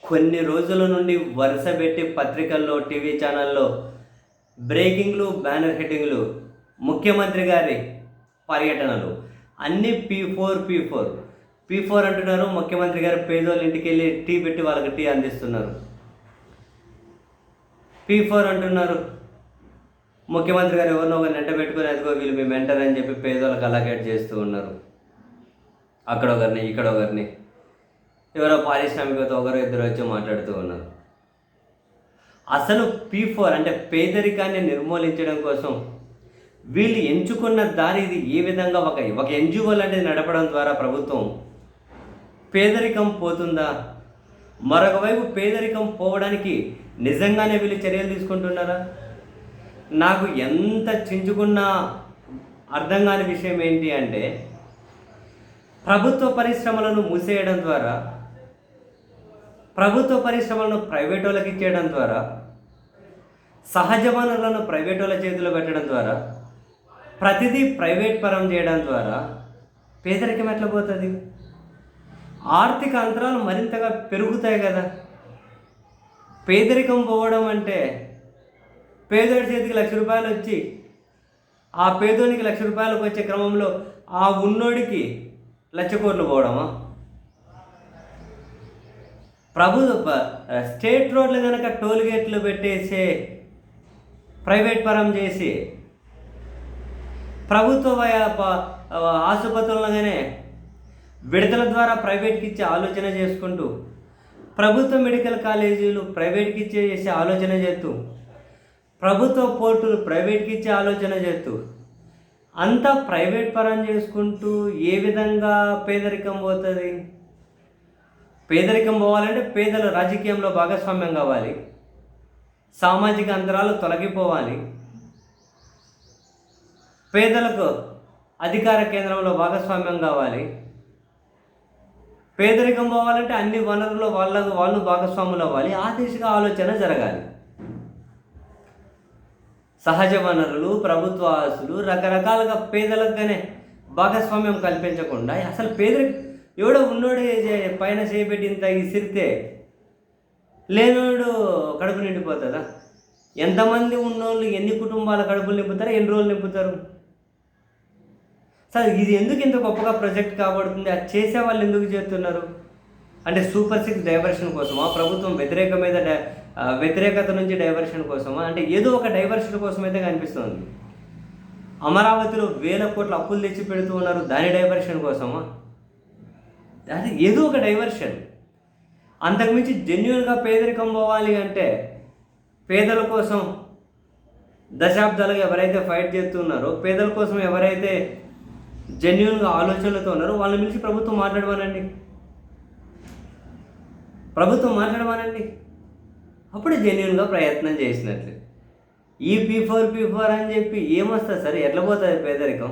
కొన్ని రోజుల నుండి వరుసపెట్టి పత్రికల్లో, టీవీ ఛానల్లో బ్రేకింగ్‌లు, బ్యానర్ హెడ్డింగ్‌లు, ముఖ్యమంత్రి గారి పర్యటనలు అన్నీ పీ4 అంటున్నారు. ముఖ్యమంత్రి గారు పేదోళ్ళ ఇంటికెళ్ళి టీ పెట్టి వాళ్ళకి టీ అందిస్తున్నారు. పీ4 అంటున్నారు. ముఖ్యమంత్రి గారు ఎవరినో ఒకరిని వెంట పెట్టుకొని అదిగో వీళ్ళు మీ మెంటర్ అని చెప్పి పేదోళ్ళకి అలకేట్ చేస్తూ ఉన్నారు. అక్కడ ఒకరిని, ఇక్కడ ఒకరిని, ఎవరో పారిశ్రామికవేత్త ఒకరు ఇద్దరు వచ్చి మాట్లాడుతూ ఉన్నారు. అసలు పీ4 అంటే పేదరికాన్ని నిర్మూలించడం కోసం వీళ్ళు ఎంచుకున్న దారి ఇది. ఏ విధంగా ఒక ఎన్జిఓ లాంటిది నడపడం ద్వారా ప్రభుత్వం పేదరికం పోతుందా? మరొక వైపు పేదరికం పోవడానికి నిజంగానే వీళ్ళు చర్యలు తీసుకుంటున్నారా? నాకు ఎంత చించుకున్నా అర్థం కాని విషయం ఏంటి అంటే, ప్రభుత్వ పరిశ్రమలను మూసేయడం ద్వారా, ప్రభుత్వ పరిశ్రమలను ప్రైవేట్ వాళ్ళకి ఇచ్చేయడం ద్వారా, సహజ వనరులను ప్రైవేట్ వాళ్ళ చేతిలో పెట్టడం ద్వారా, ప్రతిదీ ప్రైవేట్ పరం చేయడం ద్వారా పేదరికం ఎట్లా పోతుంది? ఆర్థిక అంతరాలు మరింతగా పెరుగుతాయి కదా. పేదరికం పోవడం అంటే పేదోడి చేతికి ₹1,00,000 వచ్చి ఆ పేదోనికి ₹1,00,000 వచ్చే క్రమంలో ఆ ఉన్నోడికి 1,00,000 కోట్లు పోవడమా? స్టేట్ రోడ్లు కనుక టోల్ గేట్లు పెట్టేసే ప్రైవేట్ పరం చేసి, ప్రభుత్వ ఆసుపత్రులగానే విడుదల ద్వారా ప్రైవేట్కి ఇచ్చే ఆలోచన చేసుకుంటూ, ప్రభుత్వ మెడికల్ కాలేజీలు ప్రైవేట్కి ఇచ్చే ఆలోచన చేస్తూ, ప్రభుత్వ పోర్టులు ప్రైవేట్కి ఇచ్చే ఆలోచన చేస్తూ, అంతా ప్రైవేట్ పరం చేసుకుంటూ ఏ విధంగా పేదరికం పోతుంది? పేదరికం పోవాలంటే పేదలు రాజకీయంలో భాగస్వామ్యం కావాలి, సామాజిక అంతరాలు తొలగిపోవాలి, పేదలకు అధికార కేంద్రంలో భాగస్వామ్యం కావాలి. పేదరికం పోవాలంటే అన్ని వనరుల్లో వాళ్ళు భాగస్వాములు అవ్వాలి. ఆ దిశగా ఆలోచన జరగాలి. సహజ వనరులు, ప్రభుత్వ ఆస్తులు రకరకాలుగా పేదలకుగానే భాగస్వామ్యం కల్పించకుండా, అసలు ఎవడో ఉన్నోడే పైన చేపెట్టి ఇంత ఇసిరితే లేనోడు కడుపు నిండిపోతుందా? ఎంతమంది ఉన్నోళ్ళు ఎన్ని కుటుంబాల కడుపులు నింపుతారు? ఎన్ని రోజులు నింపుతారు? సార్, ఇది ఎందుకు ఇంత గొప్పగా ప్రొజెక్ట్ కాబడుతుంది? అది చేసే వాళ్ళు ఎందుకు చేస్తున్నారు? అంటే సూపర్ 6 డైవర్షన్ కోసమా? ప్రభుత్వం వ్యతిరేకత నుంచి డైవర్షన్ కోసమా? అంటే ఏదో ఒక డైవర్షన్ కోసం అయితే కనిపిస్తుంది. అమరావతిలో 1,000 కోట్ల అప్పులు తెచ్చి పెడుతూ ఉన్నారు, దాని డైవర్షన్ కోసమా? అది ఏదో ఒక డైవర్షన్. అంతకుమించి జెన్యున్గా పేదరికం పోవాలి అంటే, పేదల కోసం దశాబ్దాలుగా ఎవరైతే ఫైట్ చేస్తున్నారో, పేదల కోసం ఎవరైతే జెన్యున్గా ఆలోచనలతో ఉన్నారో వాళ్ళని పిలిచి ప్రభుత్వం మాట్లాడమనండి. అప్పుడే జెన్యున్గా ప్రయత్నం చేసినట్లు. ఈ పీ4 అని చెప్పి ఏమొస్తుంది సార్? ఎట్లా పోతుంది పేదరికం?